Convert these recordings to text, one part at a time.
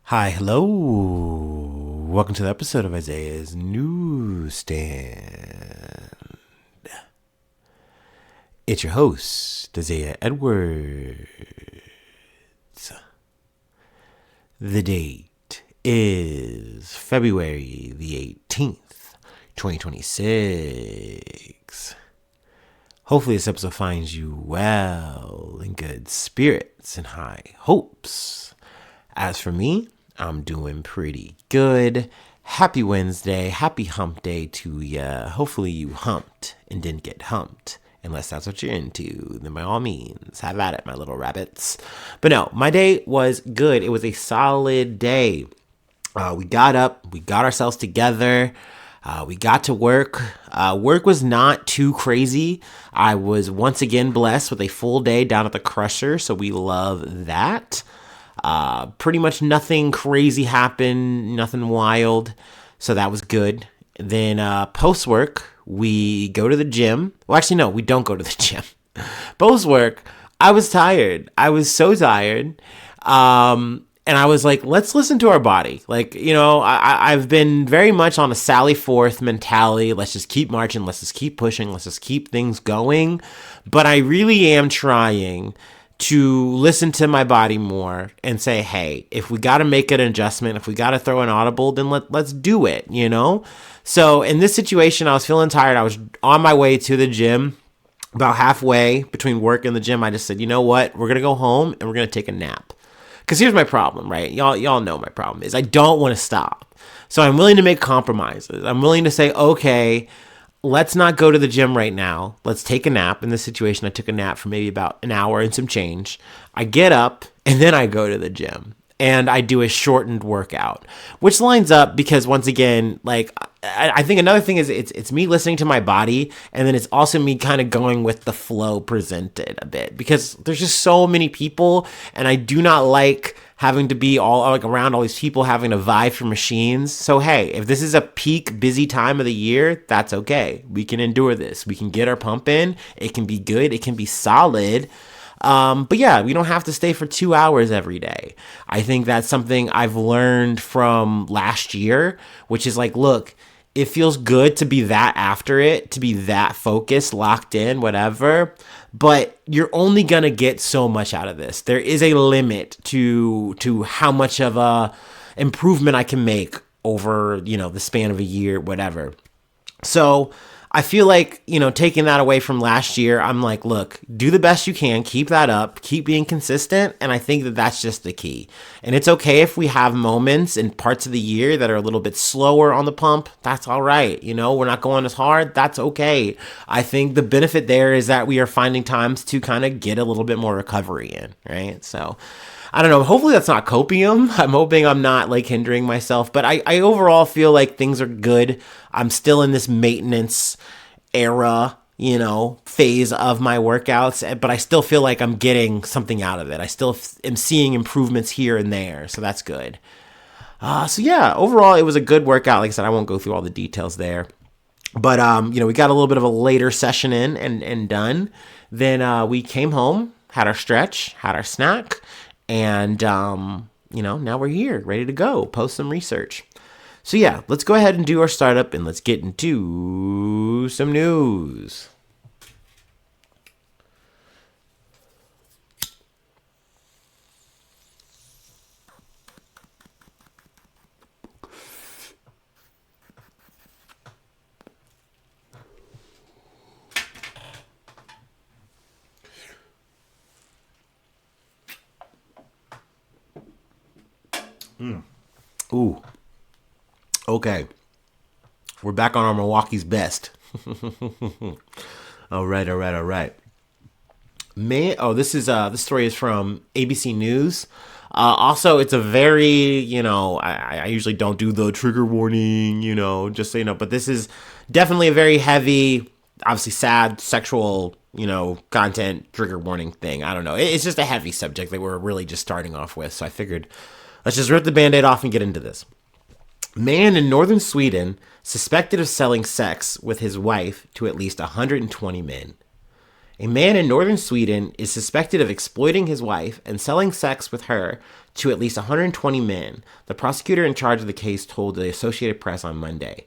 Hi, hello. Welcome to the episode of Isaiah's Newsstand. It's your host, Isaiah Edwards. The date is February the 18th, 2026. Hopefully this episode finds you well, in good spirits and high hopes. As for me, I'm doing pretty good. Happy Wednesday. Happy hump day to ya. Hopefully you humped and didn't get humped. Unless that's what you're into, then by all means, have at it, my little rabbits. But no, my day was good. It was a solid day. We got up, we got ourselves together. We got to work. Work was not too crazy. I was once again blessed with a full day down at the Crusher, so we love that. Pretty much nothing crazy happened, nothing wild, so that was good. Then post work, we go to the gym. Well, actually, no, we don't go to the gym. Post work, I was tired. I was so tired. And I was like, let's listen to our body. Like, I've been very much on a Sally Forth mentality. Let's just keep marching. Let's just keep pushing. Let's just keep things going. But I really am trying to listen to my body more and say, hey, if we got to make an adjustment, if we got to throw an audible, then let's do it, So in this situation, I was feeling tired. I was on my way to the gym. About halfway between work and the gym, I just said, you know what? We're going to go home and we're going to take a nap. Because here's my problem, right? Y'all know my problem is I don't want to stop. So I'm willing to make compromises. I'm willing to say, okay, let's not go to the gym right now. Let's take a nap. In this situation, I took a nap for maybe about an hour and some change. I get up and then I go to the gym and I do a shortened workout, which lines up because once again, like I think another thing is it's me listening to my body, and then it's also me kind of going with the flow presented a bit because there's just so many people, and I do not like having to be all like around all these people having to vie for machines. So hey, if this is a peak busy time of the year, that's okay. We can endure this. We can get our pump in. It can be good. It can be solid. But yeah, we don't have to stay for 2 hours every day. I think that's something I've learned from last year, which is like, look, it feels good to be that after it, to be that focused, locked in, whatever. But you're only going to get so much out of this. There is a limit to how much of a improvement I can make over, the span of a year, whatever. So I feel like, taking that away from last year, I'm like, look, do the best you can, keep that up, keep being consistent. And I think that that's just the key. And it's okay if we have moments in parts of the year that are a little bit slower on the pump. That's all right. We're not going as hard. That's okay. I think the benefit there is that we are finding times to kind of get a little bit more recovery in, right? So I don't know. Hopefully that's not copium. I'm hoping I'm not like hindering myself, but I overall feel like things are good. I'm still in this maintenance era, phase of my workouts, but I still feel like I'm getting something out of it. I still am seeing improvements here and there. So that's good. So yeah, overall it was a good workout. Like I said, I won't go through all the details there, but we got a little bit of a later session in and done. Then we came home, had our stretch, had our snack. And, now we're here, ready to go, post some research. So yeah, let's go ahead and do our startup and let's get into some news. Ooh. Okay. We're back on our Milwaukee's best. All right. This story is from ABC News. Also, it's a very, I usually don't do the trigger warning, just so you know, but this is definitely a very heavy, obviously sad, sexual, content trigger warning thing. I don't know. It's just a heavy subject that we're really just starting off with. So I figured let's just rip the Band-Aid off and get into this. Man in northern Sweden suspected of selling sex with his wife to at least 120 men. A man in northern Sweden is suspected of exploiting his wife and selling sex with her to at least 120 men, the prosecutor in charge of the case told the Associated Press on Monday.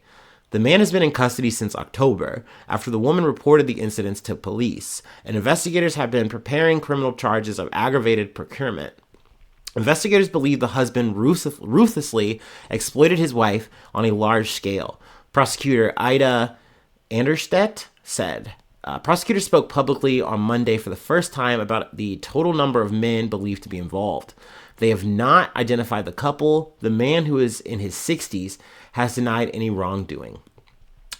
The man has been in custody since October after the woman reported the incidents to police, and investigators have been preparing criminal charges of aggravated procurement. Investigators believe the husband ruthlessly exploited his wife on a large scale. Prosecutor Ida Anderstedt said. Prosecutors spoke publicly on Monday for the first time about the total number of men believed to be involved. They have not identified the couple. The man, who is in his 60s, has denied any wrongdoing.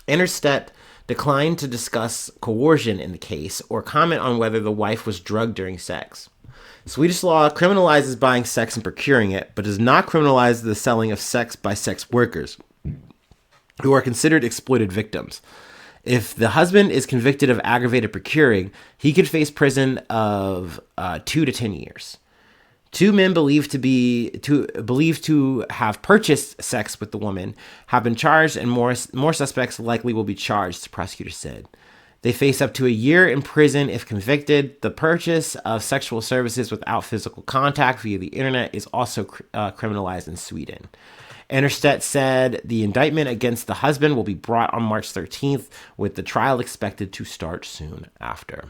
Anderstedt declined to discuss coercion in the case or comment on whether the wife was drugged during sex. Swedish law criminalizes buying sex and procuring it, but does not criminalize the selling of sex by sex workers, who are considered exploited victims. If the husband is convicted of aggravated procuring, he could face prison of 2 to 10 years. Two men believed to have purchased sex with the woman have been charged, and more suspects likely will be charged, the prosecutor said. They face up to a year in prison if convicted. The purchase of sexual services without physical contact via the internet is also criminalized in Sweden. Anderstedt said the indictment against the husband will be brought on March 13th, with the trial expected to start soon after.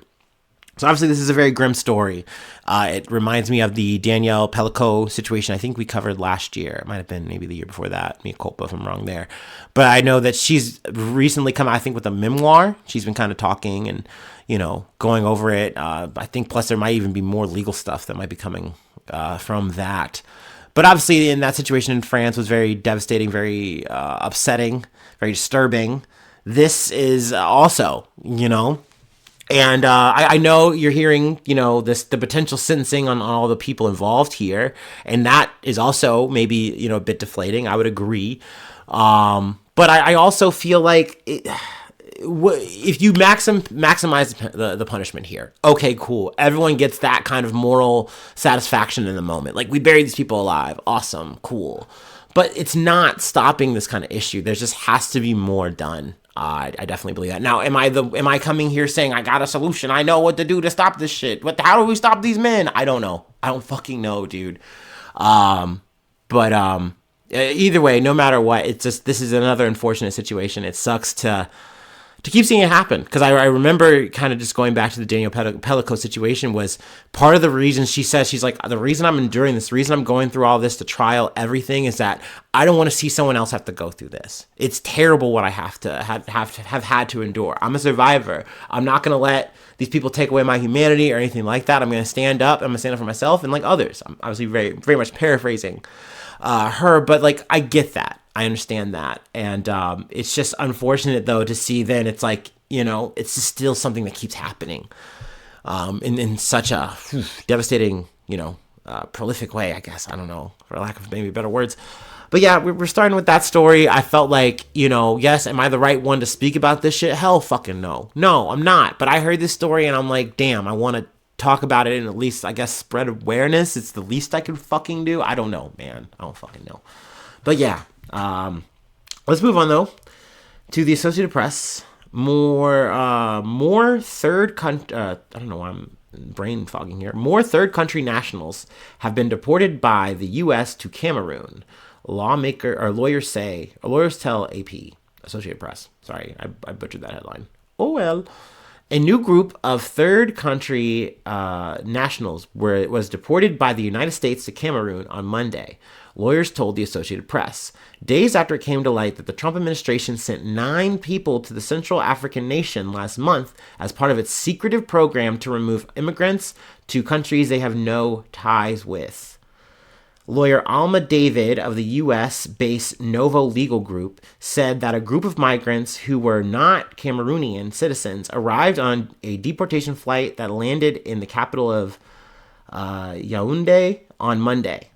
So obviously this is a very grim story. It reminds me of the Danielle Pellico situation I think we covered last year. It might have been maybe the year before that. Me culpa if I'm wrong there. But I know that she's recently come out, I think, with a memoir. She's been kind of talking and, going over it. I think plus there might even be more legal stuff that might be coming from that. But obviously in that situation in France was very devastating, very upsetting, very disturbing. This is also, And I know you're hearing, the potential sentencing on all the people involved here, and that is also maybe, a bit deflating. I would agree, but I also feel like if you maximize the punishment here, okay, cool. Everyone gets that kind of moral satisfaction in the moment. Like, we buried these people alive, awesome, cool. But it's not stopping this kind of issue. There just has to be more done. I definitely believe that. Now, am I coming here saying I got a solution? I know what to do to stop this shit. How do we stop these men? I don't know. I don't fucking know, dude. But either way, no matter what, it's just, this is another unfortunate situation. It sucks to keep seeing it happen, because I remember kind of just going back to the Danielle Pellico situation was part of the reason. She says, she's like, the reason I'm enduring this, the reason I'm going through all this, the trial, everything, is that I don't want to see someone else have to go through this. It's terrible what I have had to endure. I'm a survivor. I'm not going to let these people take away my humanity or anything like that. I'm going to stand up. I'm going to stand up for myself and like others. I'm obviously very, very much paraphrasing her, but like, I get that. I understand that. And it's just unfortunate, though, to see then it's like, it's just still something that keeps happening in such a devastating, prolific way, I guess. I don't know, for lack of maybe better words. But yeah, we're starting with that story. I felt like, yes, am I the right one to speak about this shit? Hell fucking no. No, I'm not. But I heard this story and I'm like, damn, I want to talk about it and at least, I guess, spread awareness. It's the least I can fucking do. I don't know, man. I don't fucking know. But yeah. Let's move on though to the Associated Press. More third country. I don't know why I'm brain fogging here. More third country nationals have been deported by the U.S. to Cameroon. Lawyers tell AP, Associated Press. Sorry, I butchered that headline. Oh well. A new group of third country nationals was deported by the United States to Cameroon on Monday, lawyers told the Associated Press, days after it came to light that the Trump administration sent 9 people to the Central African nation last month as part of its secretive program to remove immigrants to countries they have no ties with. Lawyer Alma David of the U.S.-based Novo Legal Group said that a group of migrants who were not Cameroonian citizens arrived on a deportation flight that landed in the capital of Yaoundé on Monday.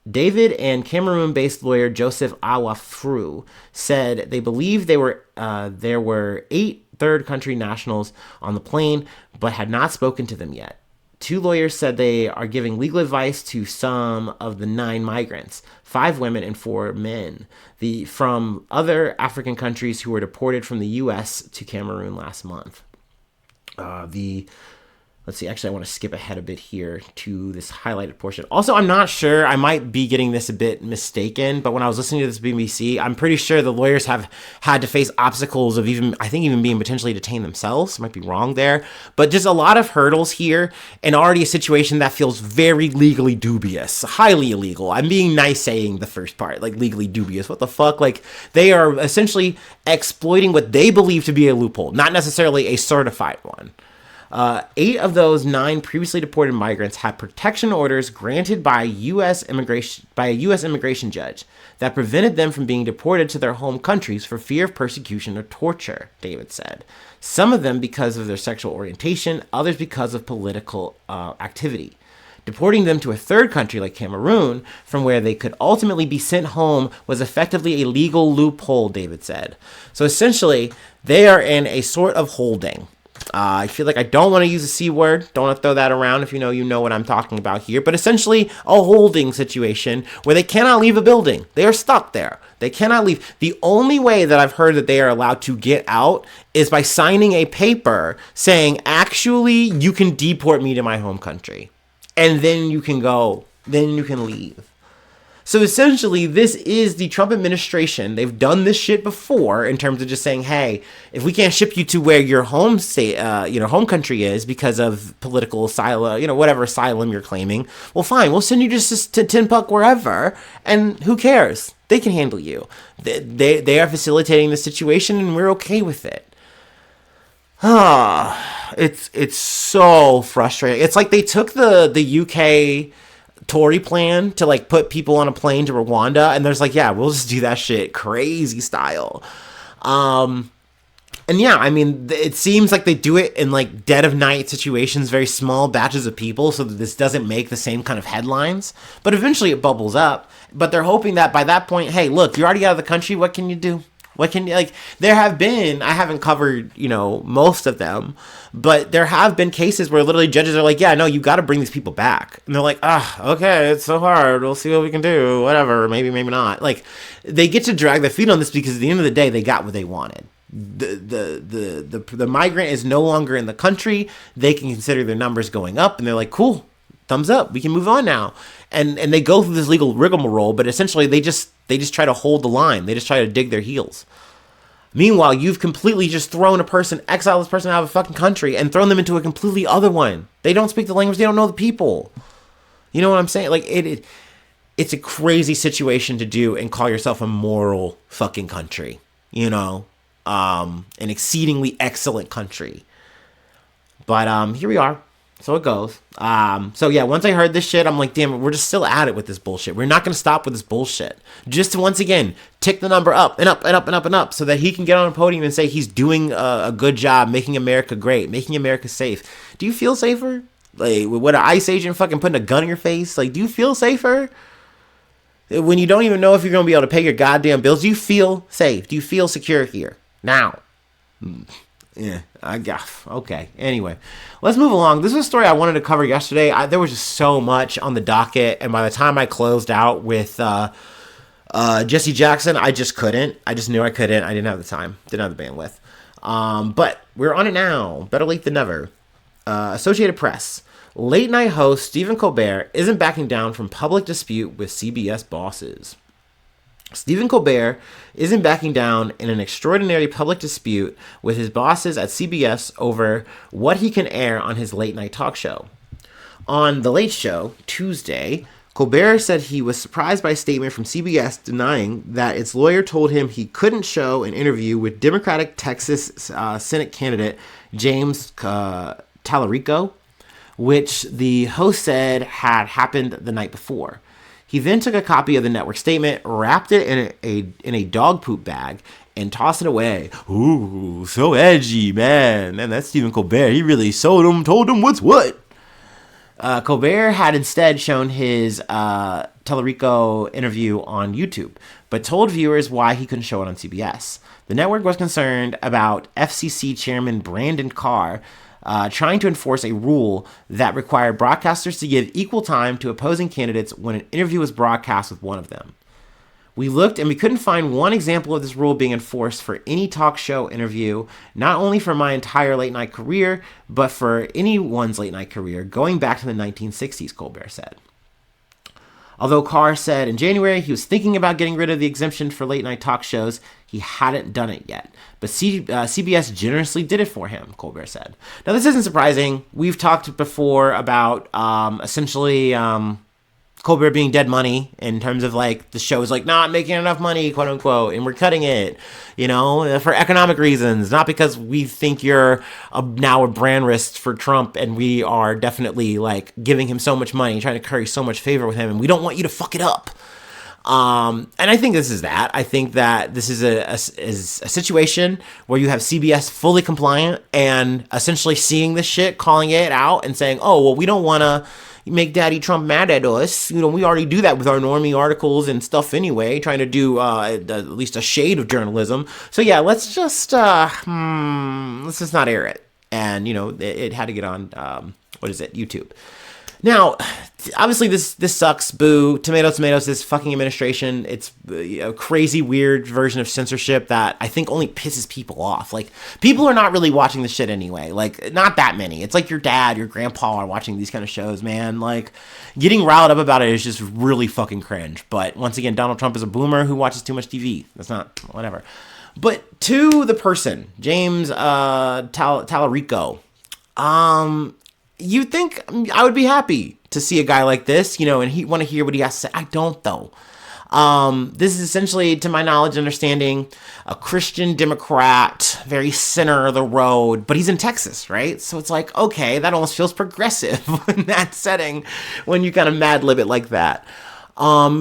David and Cameroon-based lawyer Joseph Awafru said they believe there were 8 third country nationals on the plane, but had not spoken to them yet. 2 lawyers said they are giving legal advice to some of the 9 migrants, 5 women and 4 men, from other African countries who were deported from the U.S. to Cameroon last month. The Let's see. Actually, I want to skip ahead a bit here to this highlighted portion. Also, I'm not sure. I might be getting this a bit mistaken, but when I was listening to this BBC, I'm pretty sure the lawyers have had to face obstacles of even being potentially detained themselves. I might be wrong there, but just a lot of hurdles here, and already a situation that feels very legally dubious, highly illegal. I'm being nice saying the first part, like legally dubious. What the fuck? Like, they are essentially exploiting what they believe to be a loophole, not necessarily a certified one. 8 of those 9 previously deported migrants had protection orders granted by a U.S. immigration judge that prevented them from being deported to their home countries for fear of persecution or torture, David said. Some of them because of their sexual orientation, others because of political activity. Deporting them to a third country like Cameroon, from where they could ultimately be sent home, was effectively a legal loophole, David said. So essentially, they are in a sort of holding. I feel like I don't want to use the C word. Don't want to throw that around if you know what I'm talking about here. But essentially a holding situation where they cannot leave a building. They are stuck there. They cannot leave. The only way that I've heard that they are allowed to get out is by signing a paper saying, actually, you can deport me to my home country. And then you can go. Then you can leave. So essentially, this is the Trump administration. They've done this shit before in terms of just saying, hey, if we can't ship you to where your home state, home country is because of political asylum, whatever asylum you're claiming, well, fine, we'll send you just to Tinpuck wherever, and who cares? They can handle you. They are facilitating the situation, and we're okay with it. It's so frustrating. It's like they took the UK Tory plan to like put people on a plane to Rwanda, and there's like, yeah, we'll just do that shit crazy style. And yeah, I mean, it seems like they do it in like dead of night situations, very small batches of people, so that this doesn't make the same kind of headlines, but eventually it bubbles up. But they're hoping that by that point, hey, look, you're already out of the country, what can you do? What can you, like, there have been, I haven't covered, most of them, but there have been cases where literally judges are like, yeah, no, you got to bring these people back. And they're like, okay, it's so hard. We'll see what we can do. Whatever. Maybe not. Like, they get to drag their feet on this because at the end of the day, they got what they wanted. The migrant is no longer in the country. They can consider their numbers going up, and they're like, cool, thumbs up. We can move on now. And they go through this legal rigmarole, but essentially they just try to hold the line. They just try to dig their heels. Meanwhile, you've completely just thrown exiled this person out of a fucking country and thrown them into a completely other one. They don't speak the language. They don't know the people. You know what I'm saying? Like, it's a crazy situation to do and call yourself a moral fucking country. An exceedingly excellent country. But here we are. So it goes. So yeah, once I heard this shit, I'm like, damn it, we're just still at it with this bullshit. We're not going to stop with this bullshit. Just to once again, tick the number up and up and up and up and up so that he can get on a podium and say he's doing a good job making America great, making America safe. Do you feel safer? Like, with an ICE agent fucking putting a gun in your face? Like, do you feel safer? When you don't even know if you're going to be able to pay your goddamn bills, do you feel safe? Do you feel secure here? Now. Yeah, I guess. Okay. Anyway, let's move along. This is a story I wanted to cover yesterday. There was just so much on the docket, and by the time I closed out with Jesse Jackson, I just couldn't. I just knew I couldn't. I didn't have the time. Didn't have the bandwidth. But we're on it now. Better late than never. Associated Press. Late night host Stephen Colbert isn't backing down from public dispute with CBS bosses. Stephen Colbert isn't backing down in an extraordinary public dispute with his bosses at CBS over what he can air on his late-night talk show. On The Late Show, Tuesday, Colbert said he was surprised by a statement from CBS denying that its lawyer told him he couldn't show an interview with Democratic Texas Senate candidate James Tallarico, which the host said had happened the night before. He then took a copy of the network statement, wrapped it in a dog poop bag, and tossed it away. Ooh, so edgy, man. And that's Stephen Colbert. He really told him what's what. Colbert had instead shown his Tallarico interview on YouTube, but told viewers why he couldn't show it on CBS. The network was concerned about FCC Chairman Brandon Carr trying to enforce a rule that required broadcasters to give equal time to opposing candidates when an interview was broadcast with one of them. We looked and we couldn't find one example of this rule being enforced for any talk show interview, not only for my entire late night career, but for anyone's late night career going back to the 1960s, Colbert said. Although Carr said in January he was thinking about getting rid of the exemption for late night talk shows, he hadn't done it yet. But CBS generously did it for him, Colbert said. Now, this isn't surprising. We've talked before about essentially Colbert being dead money in terms of like the show is like not making enough money, quote unquote, and we're cutting it, for economic reasons, not because we think you're now a brand risk for Trump and we are definitely like giving him so much money, trying to curry so much favor with him, and we don't want you to fuck it up. And I think this is that. I think that this is a situation where you have CBS fully compliant and essentially seeing this shit, calling it out and saying, oh, well, we don't want to make Daddy Trump mad at us. We already do that with our normie articles and stuff anyway, trying to do at least a shade of journalism. So yeah, let's just not air it. And, it had to get on, YouTube. Now, obviously this sucks. Boo. Tomatoes, this fucking administration. It's a crazy, weird version of censorship that I think only pisses people off. Like, people are not really watching this shit anyway. Like, not that many. It's like your dad, your grandpa are watching these kind of shows, man. Like, getting riled up about it is just really fucking cringe. But once again, Donald Trump is a boomer who watches too much TV. That's not, whatever. But to the person, James Tallarico, you'd think I would be happy to see a guy like this, and he want to hear what he has to say. I don't, though. This is essentially, to my knowledge, understanding, a Christian Democrat, very center of the road, but he's in Texas, right? So it's like, okay, that almost feels progressive in that setting when you kind of mad lib it like that.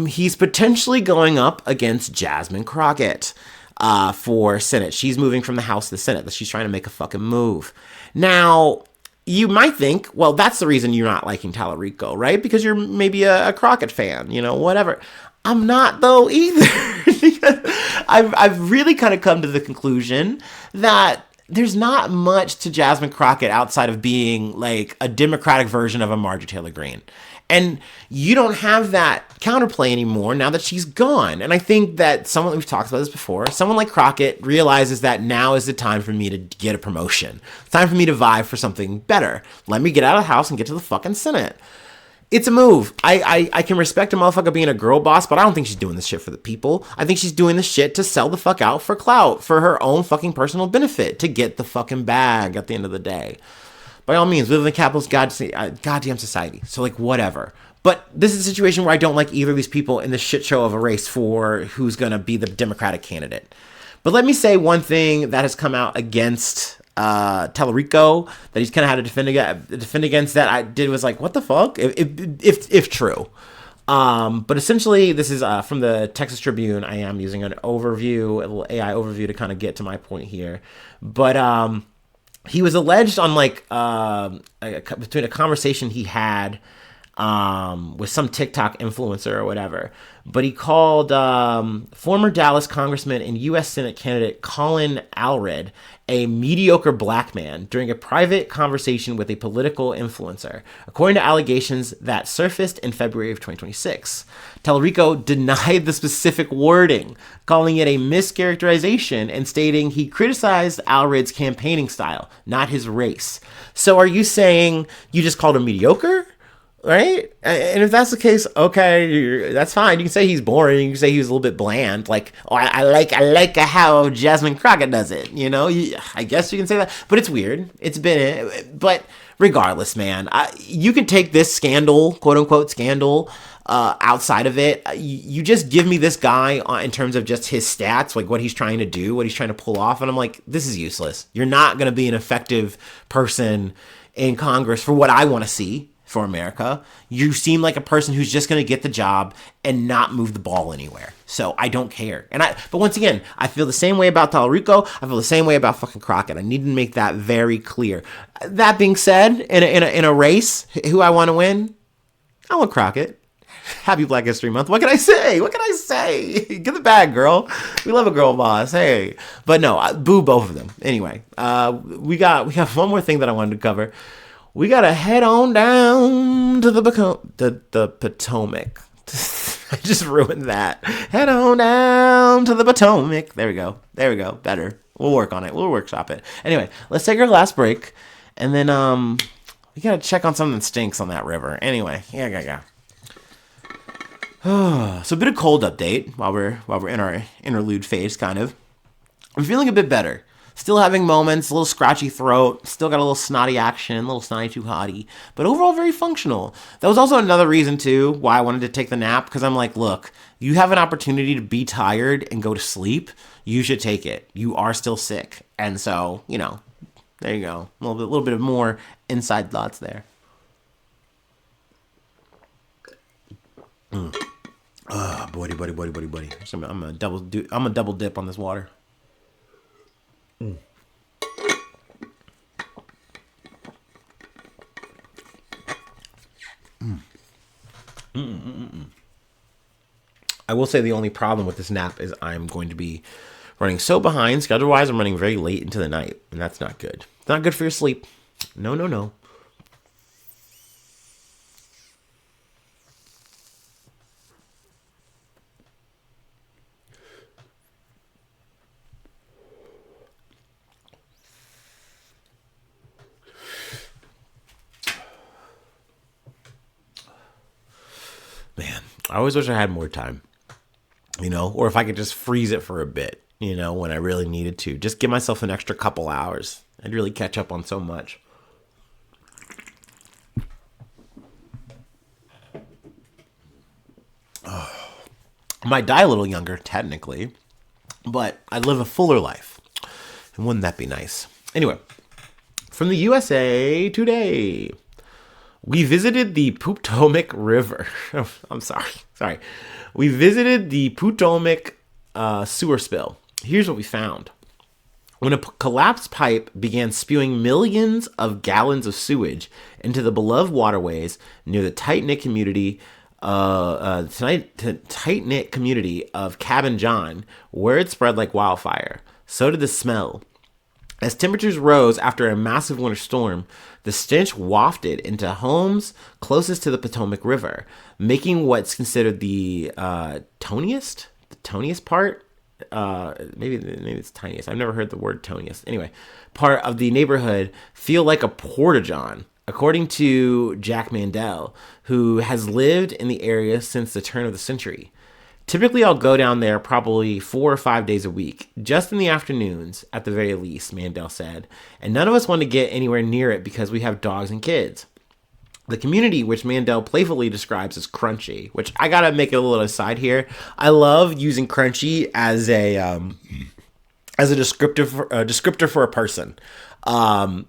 He's potentially going up against Jasmine Crockett for Senate. She's moving from the House to the Senate. She's trying to make a fucking move. Now, you might think, well, that's the reason you're not liking Tallarico, right? Because you're maybe a Crockett fan, whatever. I'm not, though, either. Because I've really kind of come to the conclusion that there's not much to Jasmine Crockett outside of being like a Democratic version of a Marjorie Taylor Greene. And you don't have that counterplay anymore now that she's gone. And I think that we've talked about this before, someone like Crockett realizes that now is the time for me to get a promotion. It's time for me to vie for something better. Let me get out of the House and get to the fucking Senate. It's a move. I can respect a motherfucker being a girl boss, but I don't think she's doing this shit for the people. I think she's doing this shit to sell the fuck out for clout, for her own fucking personal benefit, to get the fucking bag at the end of the day. By all means, we live in the capitalist goddamn society. So, like, whatever. But this is a situation where I don't like either of these people in this shit show of a race for who's going to be the Democratic candidate. But let me say one thing that has come out against Tallarico that he's kind of had to defend against that I did was like, what the fuck? If true. But essentially, this is from the Texas Tribune. I am using a little AI overview to kind of get to my point here. But he was alleged on between a conversation he had with some TikTok influencer or whatever. But he called former Dallas Congressman and U.S. Senate candidate Colin Allred a mediocre black man during a private conversation with a political influencer, according to allegations that surfaced in February of 2026. Tallarico denied the specific wording, calling it a mischaracterization and stating he criticized Allred's campaigning style, not his race. So are you saying you just called him mediocre? Right? And if that's the case, okay, that's fine. You can say he's boring. You can say he was a little bit bland. Like, oh, I like how Jasmine Crockett does it. I guess you can say that. But it's weird. But regardless, man, you can take this scandal, quote unquote scandal, outside of it. You just give me this guy in terms of just his stats, like what he's trying to do, what he's trying to pull off. And I'm like, this is useless. You're not going to be an effective person in Congress for what I want to see for America. You seem like a person who's just going to get the job and not move the ball anywhere. So I don't care. But once again, I feel the same way about Tallarico. I feel the same way about fucking Crockett. I need to make that very clear. That being said, in a race, who I want to win, I want Crockett. Happy Black History Month. What can I say? Get the bag, girl. We love a girl boss. Hey. But no, boo both of them. Anyway, we got one more thing that I wanted to cover. We got to head on down to the Potomac. I just ruined that. Head on down to the Potomac. There we go. There we go. Better. We'll work on it. We'll workshop it. Anyway, let's take our last break, and then we gotta check on something that stinks on that river. Anyway, yeah. So a bit of cold update while we're in our interlude phase, kind of. I'm feeling a bit better. Still having moments, a little scratchy throat, still got a little snotty action, a little snotty too hotty, but overall very functional. That was also another reason, too, why I wanted to take the nap, because I'm like, look, you have an opportunity to be tired and go to sleep, you should take it. You are still sick. And so, there you go. A little bit of more inside thoughts there. Buddy. So I'm a double dip on this water. I will say the only problem with this nap is I'm going to be running so behind schedule-wise. I'm running very late into the night, and that's not good. It's not good for your sleep. No. Man, I always wish I had more time, or if I could just freeze it for a bit, when I really needed to. Just give myself an extra couple hours. I'd really catch up on so much. I might die a little younger, technically, but I'd live a fuller life. And wouldn't that be nice? Anyway, from the USA Today. We visited the Potomac River. I'm sorry. We visited the Potomac sewer spill. Here's what we found. When a collapsed pipe began spewing millions of gallons of sewage into the beloved waterways near the tight-knit community of Cabin John, word spread like wildfire. So did the smell. As temperatures rose after a massive winter storm, the stench wafted into homes closest to the Potomac River, making what's considered the toniest part. Maybe it's tiniest. I've never heard the word toniest. Anyway, part of the neighborhood feel like a porta-john, according to Jack Mandel, who has lived in the area since the turn of the century. Typically, I'll go down there probably 4 or 5 days a week, just in the afternoons, at the very least, Mandel said. And none of us want to get anywhere near it because we have dogs and kids. The community, which Mandel playfully describes as crunchy, which I gotta make a little aside here. I love using crunchy as a descriptor for a person. You'll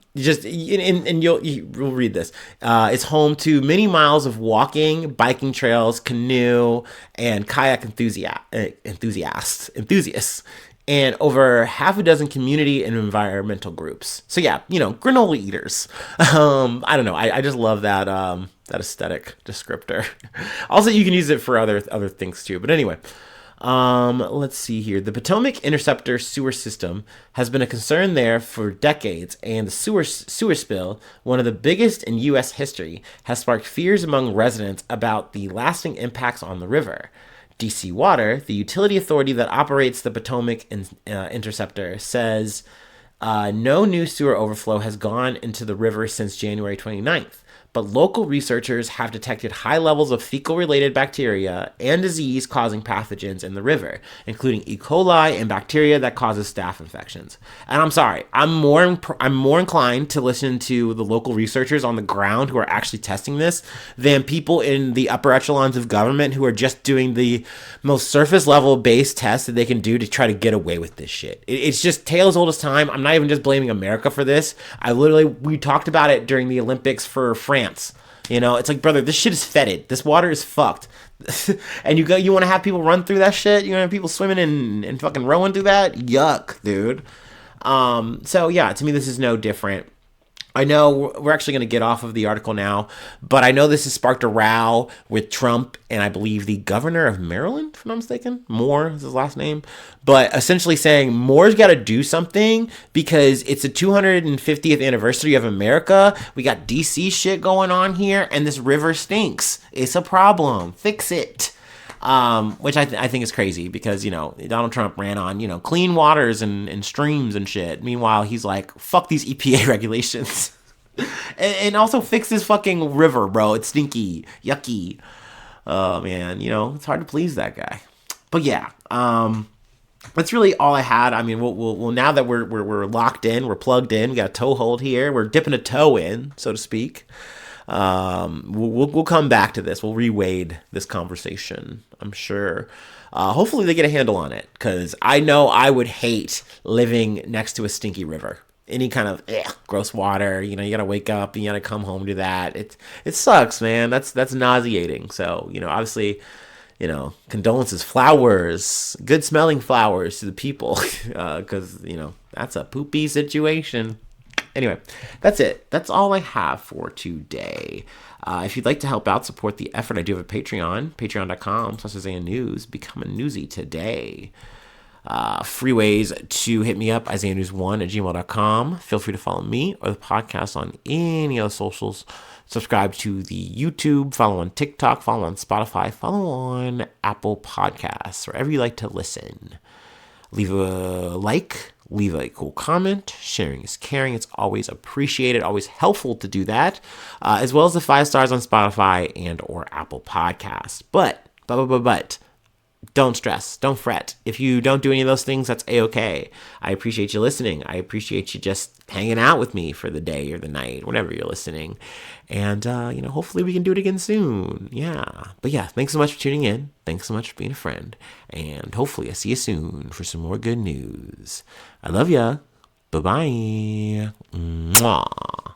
read this. It's home to many miles of walking, biking trails, canoe, and kayak enthusiasts, and over half a dozen community and environmental groups. So yeah, granola eaters. I don't know. I just love that aesthetic descriptor. Also, you can use it for other things too. But anyway. Let's see here. The Potomac Interceptor sewer system has been a concern there for decades, and the sewer spill, one of the biggest in U.S. history, has sparked fears among residents about the lasting impacts on the river. DC Water, the utility authority that operates the Potomac Interceptor, says no new sewer overflow has gone into the river since January 29th. But local researchers have detected high levels of fecal-related bacteria and disease-causing pathogens in the river, including E. coli and bacteria that causes staph infections. And I'm sorry, I'm more inclined to listen to the local researchers on the ground who are actually testing this than people in the upper echelons of government who are just doing the most surface-level base tests that they can do to try to get away with this shit. It's just tale as old as time. I'm not even just blaming America for this. We talked about it during the Olympics for France. It's like, brother, this shit is fetid. This water is fucked. And you want to have people run through that shit? You want to have people swimming and fucking rowing through that? Yuck, dude. So yeah, to me, this is no different. I know we're actually going to get off of the article now, but I know this has sparked a row with Trump and I believe the governor of Maryland, if I'm not mistaken. Moore is his last name. But essentially saying Moore's got to do something because it's the 250th anniversary of America. We got DC shit going on here and this river stinks. It's a problem. Fix it. Which I think is crazy because, Donald Trump ran on, clean waters and streams and shit. Meanwhile, he's like, fuck these EPA regulations. and also fix this fucking river, bro. It's stinky, yucky. Oh, man, it's hard to please that guy. But yeah, that's really all I had. I mean, we'll now that we're locked in, we're plugged in, we got a toe hold here, we're dipping a toe in, so to speak. We'll come back to this. We'll rewade this conversation, I'm sure. Hopefully they get a handle on it, because I know I would hate living next to a stinky river. Any kind of gross water, you gotta wake up, you gotta come home to that. It sucks, man. That's nauseating. So, obviously, condolences, flowers, good smelling flowers to the people, because, that's a poopy situation. Anyway, that's it. That's all I have for today. If you'd like to help out, support the effort, I do have a Patreon, patreon.com/Isaiah News. Become a newsie today. Free ways to hit me up, isaiahnews1@gmail.com. Feel free to follow me or the podcast on any other socials. Subscribe to the YouTube, follow on TikTok, follow on Spotify, follow on Apple Podcasts, wherever you like to listen. Leave a like, leave a cool comment. Sharing is caring. It's always appreciated, always helpful to do that, as well as the 5 stars on Spotify and or Apple Podcasts. But, don't stress. Don't fret. If you don't do any of those things, that's A-okay. I appreciate you listening. I appreciate you just hanging out with me for the day or the night, whenever you're listening. And, hopefully we can do it again soon. Yeah. But yeah, thanks so much for tuning in. Thanks so much for being a friend. And hopefully I see you soon for some more good news. I love ya. Bye-bye. Mwah.